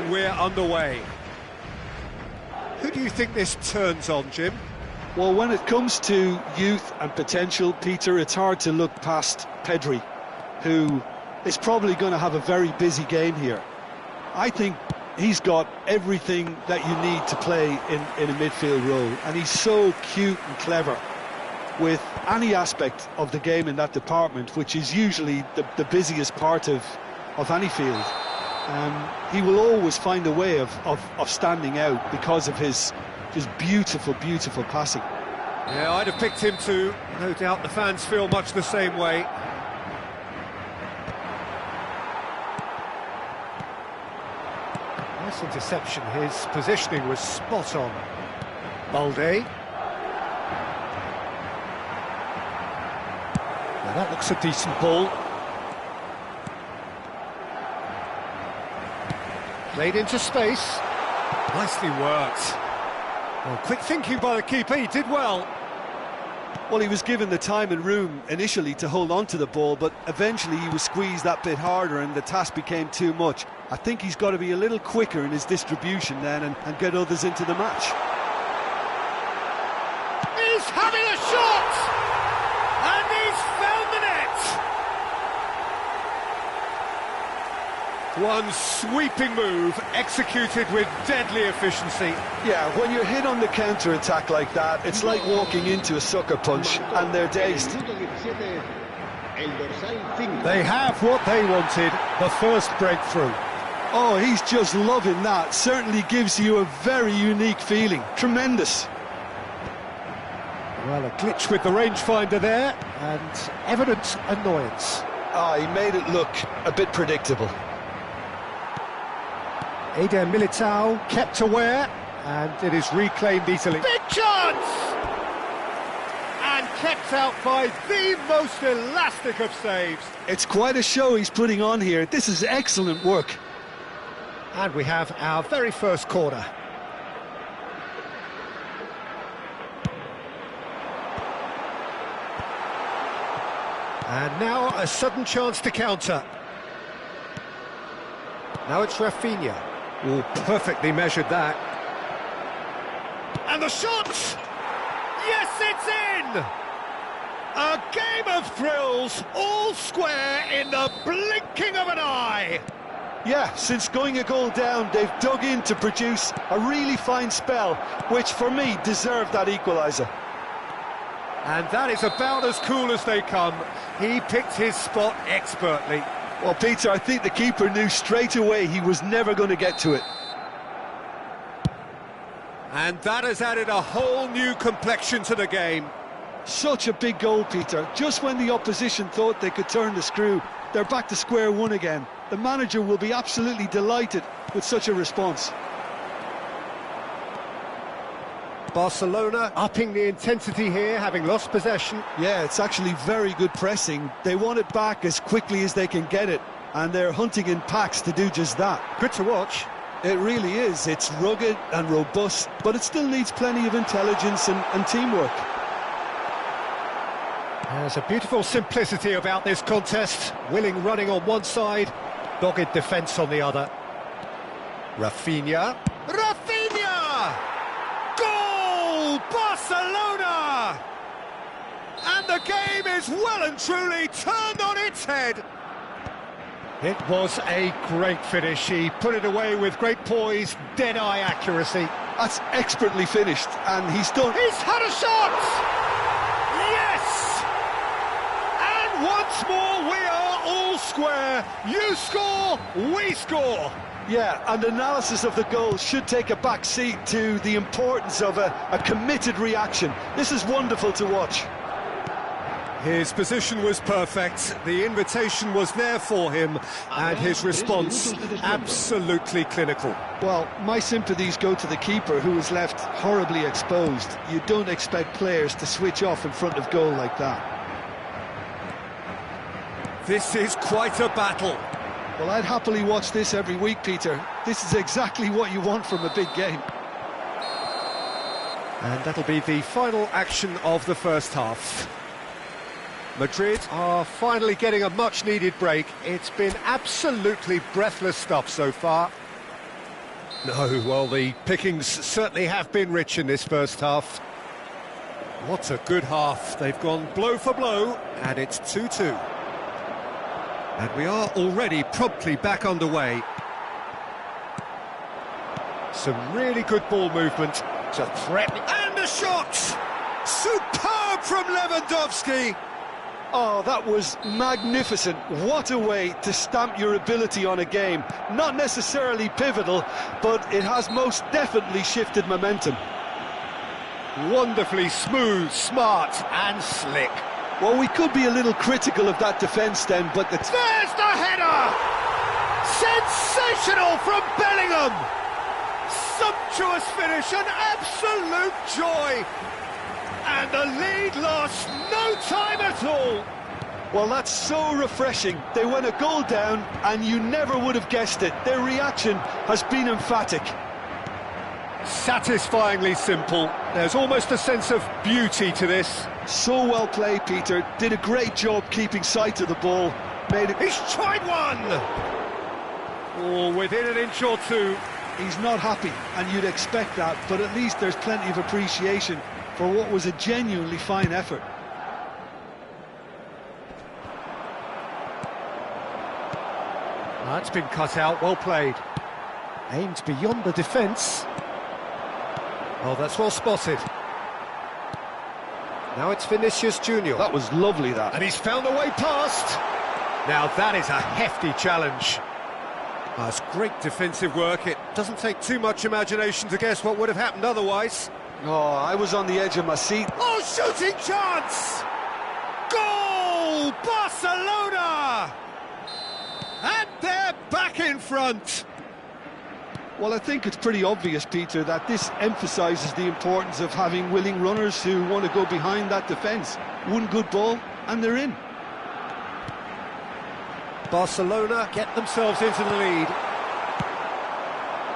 And we're underway. Who do you think this turns on, Jim? Well, when it comes to youth and potential, Peter, it's hard to look past Pedri, who is probably going to have a very busy game here. I think he's got everything that you need to play in a midfield role, and he's so cute and clever with any aspect of the game in that department, which is usually the busiest part of any field. He will always find a way of standing out because of his beautiful, beautiful passing. Yeah, I'd have picked him too. No doubt the fans feel much the same way. Nice interception. His positioning was spot on. Balde. Now that looks a decent ball. Played into space. Nicely worked. Well, quick thinking by the keeper, he did well. Well, he was given the time and room initially to hold on to the ball, but eventually he was squeezed that bit harder and the task became too much. I think he's got to be a little quicker in his distribution then and get others into the match. He's having a shot! And he's found the net! One sweeping move, executed with deadly efficiency. Yeah, when you're hit on the counter-attack like that, it's like walking into a sucker punch and they're dazed. They have what they wanted, the first breakthrough. Oh, he's just loving that. Certainly gives you a very unique feeling. Tremendous. Well, a glitch with the rangefinder there, and evident annoyance. He made it look a bit predictable. Eder Militao kept aware, and it is reclaimed easily. Big chance! And kept out by the most elastic of saves. It's quite a show he's putting on here. This is excellent work. And we have our very first corner. And now a sudden chance to counter. Now it's Rafinha. Oh, perfectly measured that. And the shot! Yes, it's in! A game of thrills, all square in the blinking of an eye. Yeah, since going a goal down, they've dug in to produce a really fine spell, which for me deserved that equaliser. And that is about as cool as they come. He picked his spot expertly. Well, Peter, I think the keeper knew straight away he was never going to get to it. And that has added a whole new complexion to the game. Such a big goal, Peter. Just when the opposition thought they could turn the screw, they're back to square one again. The manager will be absolutely delighted with such a response. Barcelona upping the intensity here, having lost possession. Yeah, it's actually very good pressing. They want it back as quickly as they can get it, and they're hunting in packs to do just that. Good to watch. It really is. It's rugged and robust, but it still needs plenty of intelligence and teamwork. There's a beautiful simplicity about this contest. Willing running on one side, dogged defence on the other. Rafinha. Rafinha! Goal! Barcelona! And the game is well and truly turned on its head. It was a great finish. He put it away with great poise, dead-eye accuracy. That's expertly finished, and he's done... He's had a shot! Yes! And once more we are all square. You score, we score. Yeah, and analysis of the goal should take a back seat to the importance of a committed reaction. This is wonderful to watch. His position was perfect, the invitation was there for him, and his response absolutely clinical. Well, my sympathies go to the keeper, who was left horribly exposed. You don't expect players to switch off in front of goal like that. This is quite a battle. Well, I'd happily watch this every week, Peter. This is exactly what you want from a big game. And that'll be the final action of the first half. Madrid are finally getting a much-needed break. It's been absolutely breathless stuff so far. No, well, the pickings certainly have been rich in this first half. What a good half. They've gone blow for blow, and it's 2-2. And we are already promptly back underway. Some really good ball movement to threaten. And a shot! Superb from Lewandowski! Oh, that was magnificent. What a way to stamp your ability on a game. Not necessarily pivotal, but it has most definitely shifted momentum. Wonderfully smooth, smart and slick. Well, we could be a little critical of that defence then, but There's the header! Sensational from Bellingham! Sumptuous finish, an absolute joy! And the lead lost no time at all. Well, that's so refreshing. They went a goal down and you never would have guessed it. Their reaction has been emphatic. Satisfyingly simple. There's almost a sense of beauty to this. So well played, Peter. Did a great job keeping sight of the ball. Made it. He's tried one! Oh, within an inch or two. He's not happy, and you'd expect that, but at least there's plenty of appreciation for what was a genuinely fine effort. That's been cut out, well played. Aimed beyond the defence. Oh, that's well spotted. Now it's Vinicius Junior. That was lovely, that. And he's found a way past. Now that is a hefty challenge. That's great defensive work. It doesn't take too much imagination to guess what would have happened otherwise. Oh, I was on the edge of my seat. Oh, shooting chance! Goal! Barcelona! And they're back in front. Well, I think it's pretty obvious, Peter, that this emphasises the importance of having willing runners who want to go behind that defence. One good ball, and they're in. Barcelona get themselves into the lead.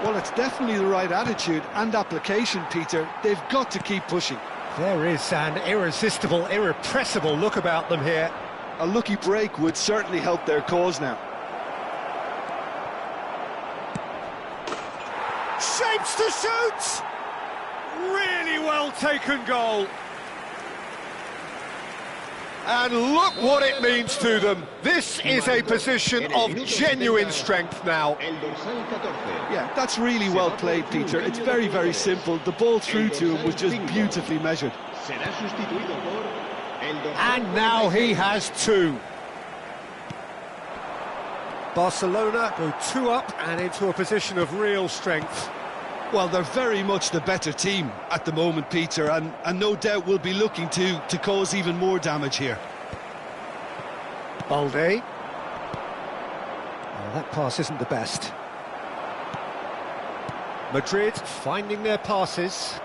Well, it's definitely the right attitude and application, Peter. They've got to keep pushing. There is an irresistible, irrepressible look about them here. A lucky break would certainly help their cause now. Shapes to shoot! Really well taken goal. And look what it means to them. This is a position of genuine strength now. Yeah, that's really well played, Peter. It's very, very simple. The ball through to him was just beautifully measured. And now he has two. Barcelona go two up and into a position of real strength. Well, they're very much the better team at the moment, Peter, and no doubt will be looking to cause even more damage here. Balde. Oh, that pass isn't the best. Madrid finding their passes.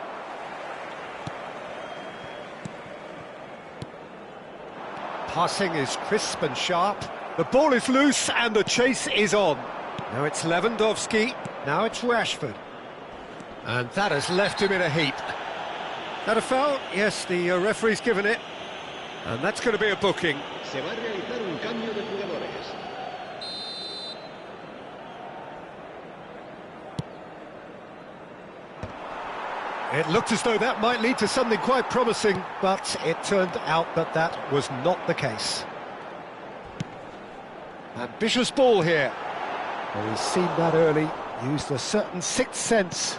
Passing is crisp and sharp. The ball is loose and the chase is on. Now it's Lewandowski, now it's Rashford. And that has left him in a heap. That a foul? Yes, the referee's given it. And that's going to be a booking. It looked as though that might lead to something quite promising, but it turned out that that was not the case. Ambitious ball here. Well, he's seen that early, used a certain sixth sense.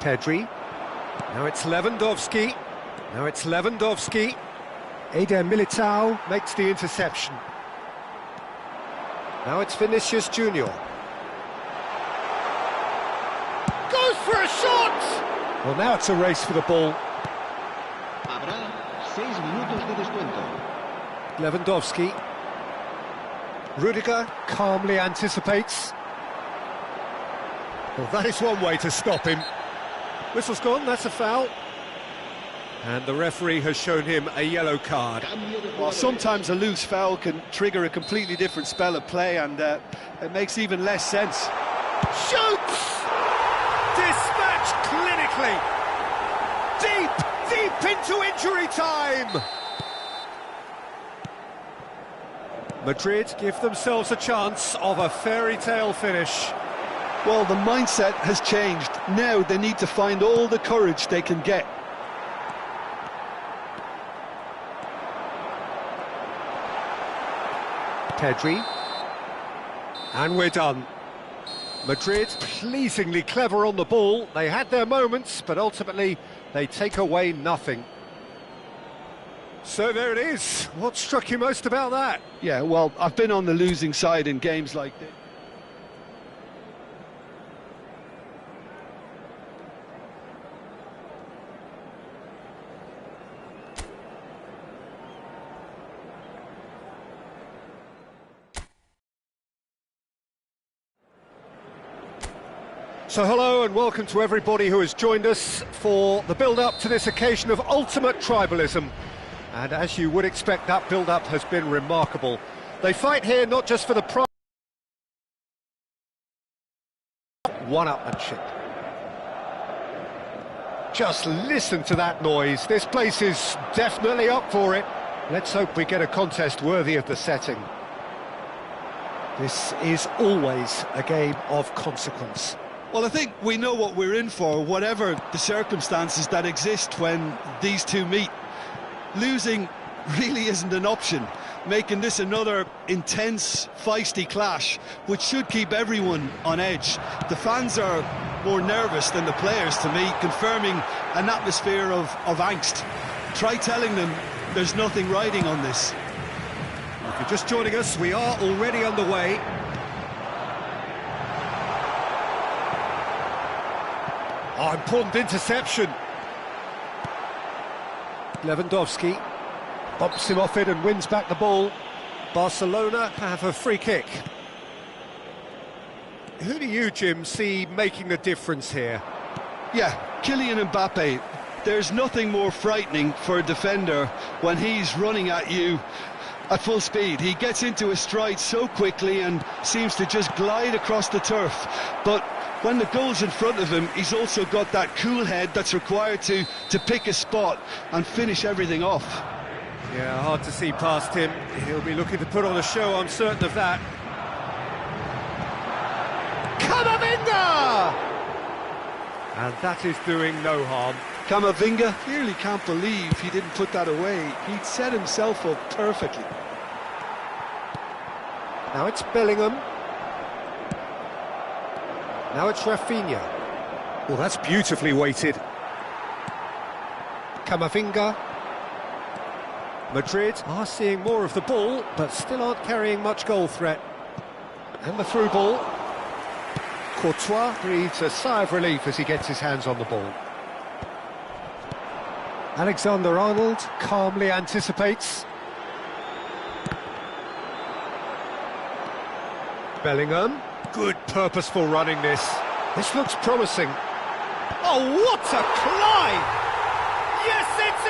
Pedri. Now it's Lewandowski. Now it's Lewandowski. Eder Militao makes the interception. Now it's Vinicius Junior. Goes for a shot! Well, now it's a race for the ball. Lewandowski. Rudiger calmly anticipates. Well, that is one way to stop him. Whistle's gone, that's a foul. And the referee has shown him a yellow card. Well, sometimes a loose foul can trigger a completely different spell of play, and it makes even less sense. Shoots! Dispatched clinically. Deep into injury time. Madrid give themselves a chance of a fairy tale finish. Well, the mindset has changed. Now they need to find all the courage they can get. Pedri. And we're done. Madrid pleasingly clever on the ball. They had their moments, but ultimately they take away nothing. So there it is. What struck you most about that? Yeah, well, I've been on the losing side in games like this. So hello and welcome to everybody who has joined us for the build-up to this occasion of ultimate tribalism. And as you would expect, that build-up has been remarkable. They fight here not just for the prize, one-upmanship. Just listen to that noise. This place is definitely up for it. Let's hope we get a contest worthy of the setting. This is always a game of consequence. Well, I think we know what we're in for, whatever the circumstances that exist when these two meet. Losing really isn't an option, making this another intense, feisty clash, which should keep everyone on edge. The fans are more nervous than the players, to me, confirming an atmosphere of angst. Try telling them there's nothing riding on this. If you're just joining us, we are already underway. Oh, important interception. Lewandowski bumps him off it and wins back the ball. Barcelona have a free kick. Who do you, Jim, see making the difference here? Yeah, Kylian Mbappe. There's nothing more frightening for a defender when he's running at you at full speed. He gets into his stride so quickly and seems to just glide across the turf. But when the goal's in front of him, he's also got that cool head that's required to pick a spot and finish everything off. Yeah, hard to see past him. He'll be looking to put on a show, I'm certain of that. Camavinga! And that is doing no harm. Camavinga clearly can't believe he didn't put that away. He'd set himself up perfectly. Now it's Bellingham. Now it's Rafinha. Well, that's beautifully weighted. Camavinga. Madrid are seeing more of the ball, but still aren't carrying much goal threat. And the through ball. Courtois breathes a sigh of relief as he gets his hands on the ball. Alexander-Arnold calmly anticipates. Bellingham. Good purposeful running this. This looks promising. Oh, what a climb! Yes, it's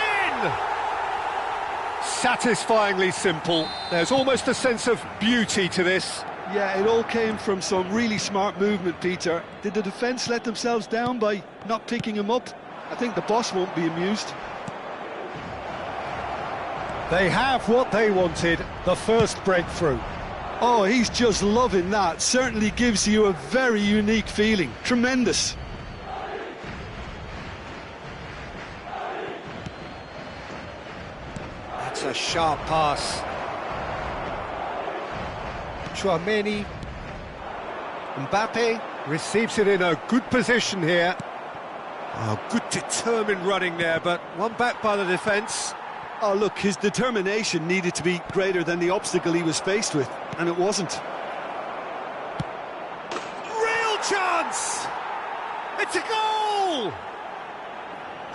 in! Satisfyingly simple. There's almost a sense of beauty to this. Yeah, it all came from some really smart movement, Peter. Did the defence let themselves down by not picking him up? I think the boss won't be amused. They have what they wanted, the first breakthrough. Oh, he's just loving that. Certainly gives you a very unique feeling. Tremendous. That's a sharp pass. Chouameni. Mbappe receives it in a good position here. Oh, good determined running there, but one back by the defence. Oh, look, his determination needed to be greater than the obstacle he was faced with, and it wasn't. Real chance! It's a goal!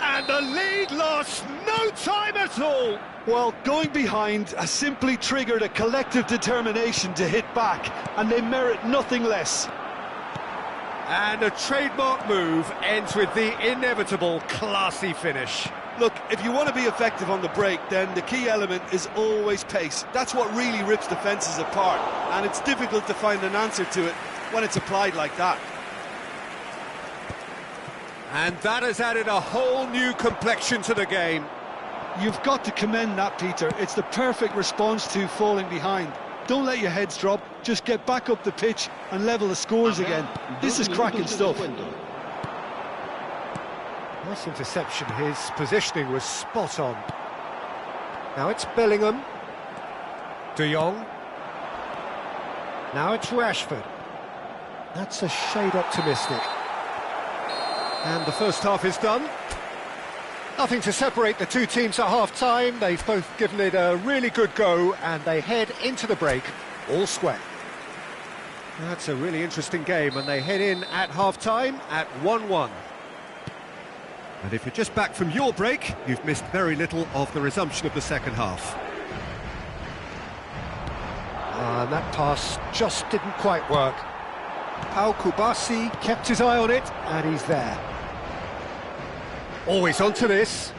And the lead lost no time at all! Well, going behind has simply triggered a collective determination to hit back, and they merit nothing less. And a trademark move ends with the inevitable classy finish. Look, if you want to be effective on the break, then the key element is always pace. That's what really rips defences apart, and it's difficult to find an answer to it when it's applied like that. And that has added a whole new complexion to the game. You've got to commend that, Peter. It's the perfect response to falling behind. Don't let your heads drop. Just get back up the pitch and level the scores again. This is cracking stuff. Nice interception. His positioning was spot on. Now it's Bellingham. De Jong. Now it's Rashford. That's a shade optimistic. And the first half is done. Nothing to separate the two teams at half-time. They've both given it a really good go, and they head into the break all square. That's a really interesting game, and they head in at half-time at 1-1. And if you're just back from your break, you've missed very little of the resumption of the second half. And that pass just didn't quite work. Pau Kubasi kept his eye on it, and he's there. Always onto this.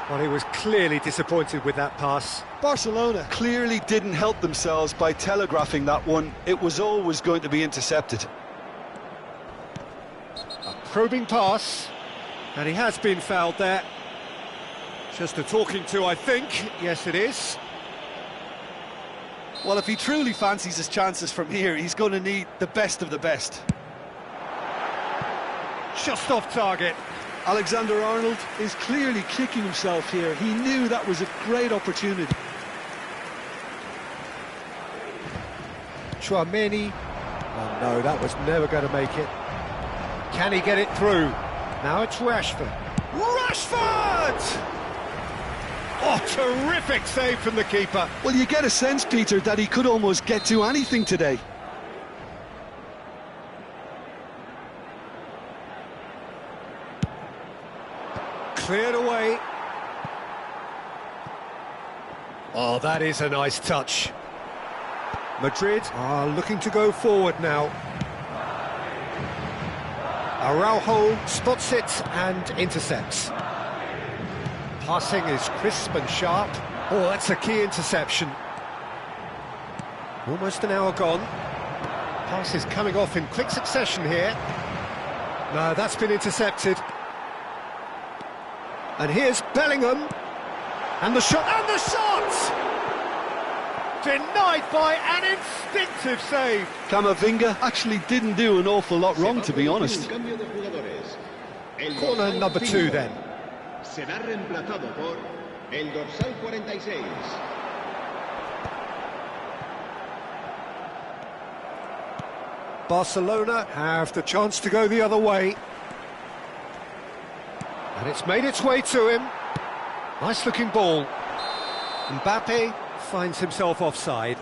Well, he was clearly disappointed with that pass. Barcelona clearly didn't help themselves by telegraphing that one. It was always going to be intercepted. A probing pass, and he has been fouled there. Just a talking to, I think. Yes, it is. Well, if he truly fancies his chances from here, he's going to need the best of the best. Just off target. Alexander-Arnold is clearly kicking himself here. He knew that was a great opportunity. Tchouaméni. Oh no, that was never going to make it. Can he get it through? Now it's Rashford. Rashford! Oh, terrific save from the keeper. Well, you get a sense, Peter, that he could almost get to anything today. Cleared away. Oh, that is a nice touch. Madrid are looking to go forward now. Araujo spots it and intercepts. Passing is crisp and sharp. Oh, that's a key interception. Almost an hour gone. Pass is coming off in quick succession here. No, that's been intercepted. And here's Bellingham. And the shot, and the shot! Denied by an instinctive save. Camavinga actually didn't do an awful lot wrong, to be honest. Corner number 2 then. Será reemplazado por el dorsal 46. Barcelona have the chance to go the other way. And it's made its way to him. Nice looking ball. Mbappe finds himself offside.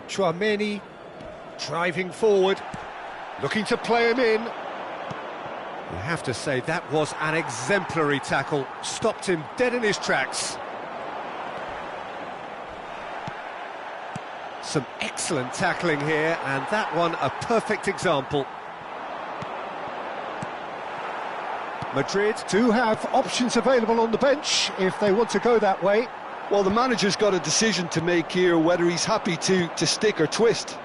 Tchouaméni driving forward, looking to play him in. You have to say that was an exemplary tackle, stopped him dead in his tracks. Some excellent tackling here, and that one a perfect example. Madrid do have options available on the bench if they want to go that way. Well, the manager's got a decision to make here, whether he's happy to stick or twist.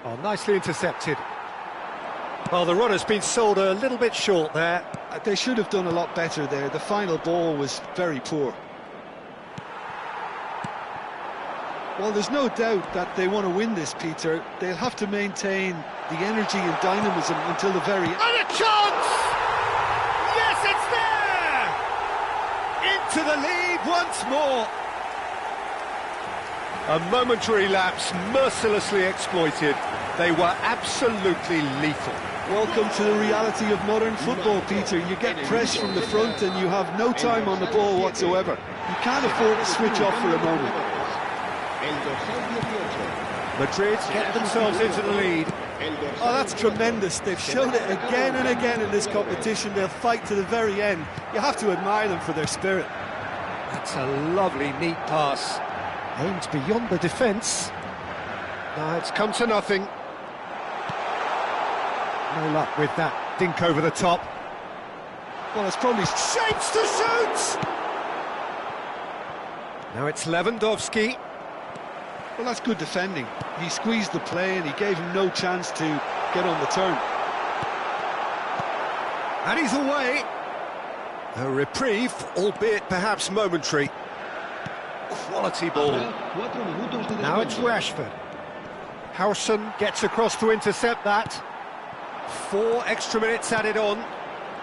Oh, nicely intercepted. Well, the runner's been sold a little bit short there. They should have done a lot better there. The final ball was very poor. Well, there's no doubt that they want to win this, Peter. They'll have to maintain the energy and dynamism until the very end. And a chance! Yes, it's there! Into the lead once more. A momentary lapse, mercilessly exploited. They were absolutely lethal. Welcome to the reality of modern football, Peter. You get pressed from the front and you have no time on the ball whatsoever. You can't afford to switch off for a moment. Madrid get themselves into the lead. Oh, that's tremendous. They've shown it again and again in this competition. They'll fight to the very end. You have to admire them for their spirit. That's a lovely, neat pass. Aimed beyond the defence. Now it's come to nothing. No luck with that dink over the top. Well, it's probably shapes to shoot! Now it's Lewandowski. Well, that's good defending. He squeezed the play and he gave him no chance to get on the turn. And he's away. A reprieve, albeit perhaps momentary. Quality ball. Now it's Rashford. Howson gets across to intercept that. 4 extra minutes added on.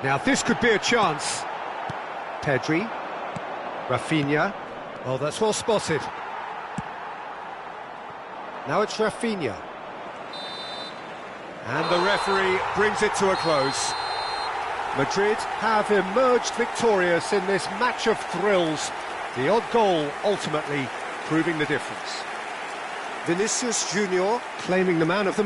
Now this could be a chance. Pedri. Rafinha. Oh, that's well spotted. Now it's Rafinha. And the referee brings it to a close. Madrid have emerged victorious in this match of thrills. The odd goal ultimately proving the difference. Vinicius Junior claiming the man of the